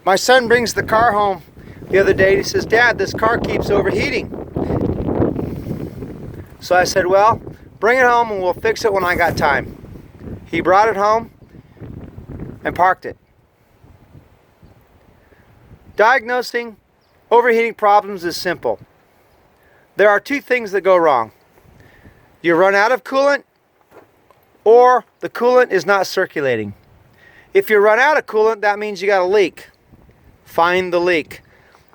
My son brings the car home the other day. He says, "Dad, this car keeps overheating." So I said, "Well, bring it home and we'll fix it when I got time." He brought it home and parked it. Diagnosing overheating problems is simple. There are two things that go wrong. You run out of coolant, or the coolant is not circulating. If you run out of coolant, that means you got a leak. Find the leak.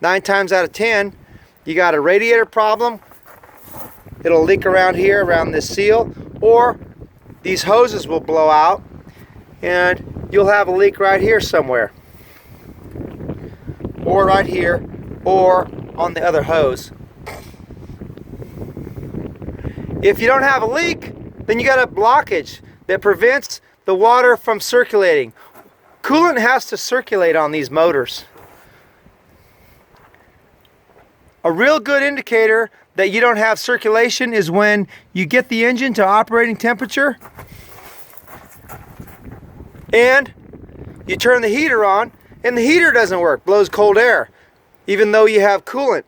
9 times out of 10, you got a radiator problem. It'll leak around here, around this seal, or these hoses will blow out and you'll have a leak right here somewhere, or right here, or on the other hose. If you don't have a leak, then you got a blockage that prevents the water from circulating. Coolant has to circulate on these motors. A real good indicator that you don't have circulation is when you get the engine to operating temperature and you turn the heater on and the heater doesn't work, blows cold air, even though you have coolant.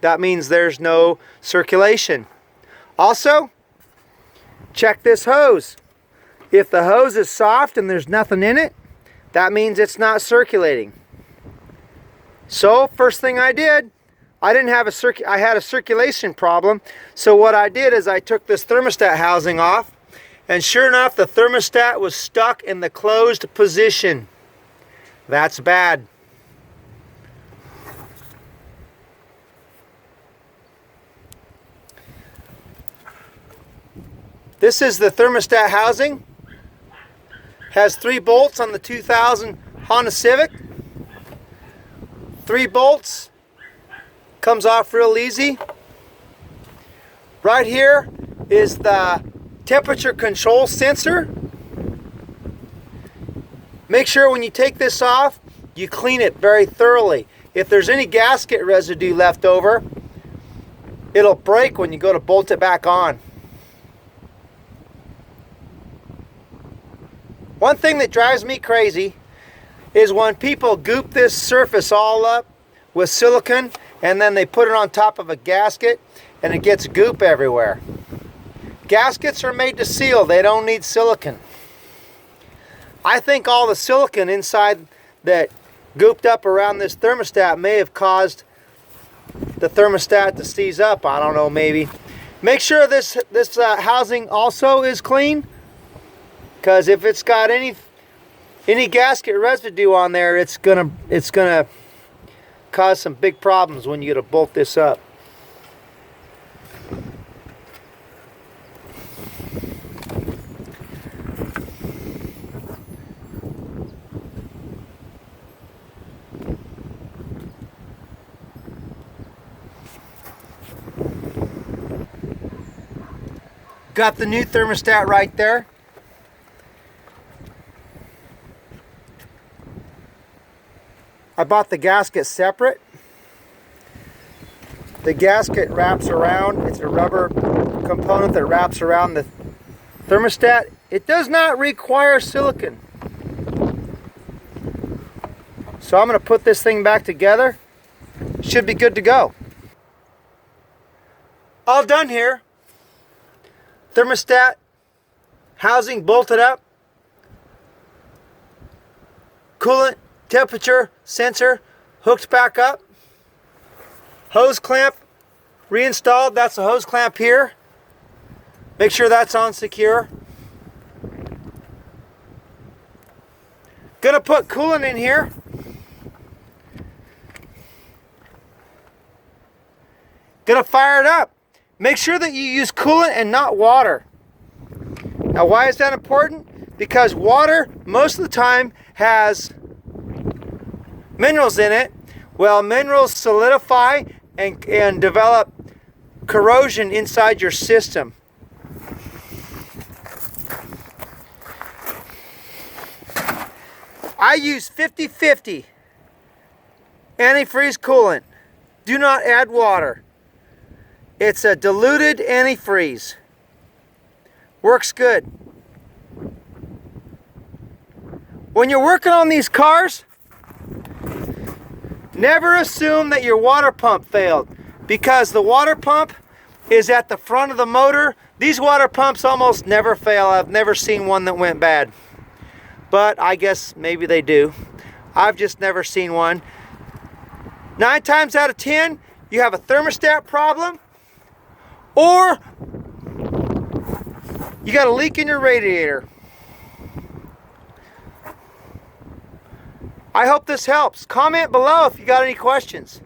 That means there's no circulation. Also, check this hose. If the hose is soft and there's nothing in it, that means it's not circulating. So, first thing I did, I had a circulation problem. So what I did is I took this thermostat housing off, and sure enough, the thermostat was stuck in the closed position. That's bad. This is the thermostat housing. Has 3 bolts on the 2000 Honda Civic. 3 bolts. Comes off real easy. Right here is the temperature control sensor. Make sure when you take this off, you clean it very thoroughly. If there's any gasket residue left over, it'll break when you go to bolt it back on. One thing that drives me crazy is when people goop this surface all up with silicone and then they put it on top of a gasket and it gets goop everywhere. Gaskets are made to seal, they don't need silicone. I think all the silicone inside that gooped up around this thermostat may have caused the thermostat to seize up. I don't know, maybe. Make sure this housing also is clean, because if it's got any gasket residue on there, it's gonna cause some big problems when you get to bolt this up. Got the new thermostat right there. I bought the gasket separate. The gasket wraps around. It's a rubber component that wraps around the thermostat. It does not require silicone. So I'm going to put this thing back together. Should be good to go. All done here. Thermostat housing bolted up. Coolant temperature sensor hooked back up. Hose clamp reinstalled. That's the hose clamp here. Make sure that's on secure. Gonna put coolant in here. Gonna fire it up. Make sure that you use coolant and not water. Now, why is that important? Because water most of the time has minerals in it. Well, minerals solidify and develop corrosion inside your system. I use 50-50 antifreeze coolant. Do not add water. It's a diluted antifreeze. Works good. When you're working on these cars, Never assume that your water pump failed, because the water pump is at the front of the motor. These water pumps almost never fail. I've never seen one that went bad, but I guess maybe they do. I've just never seen one. 9 times out of 10, you have a thermostat problem, or you got a leak in your radiator. I hope this helps. Comment below if you got any questions.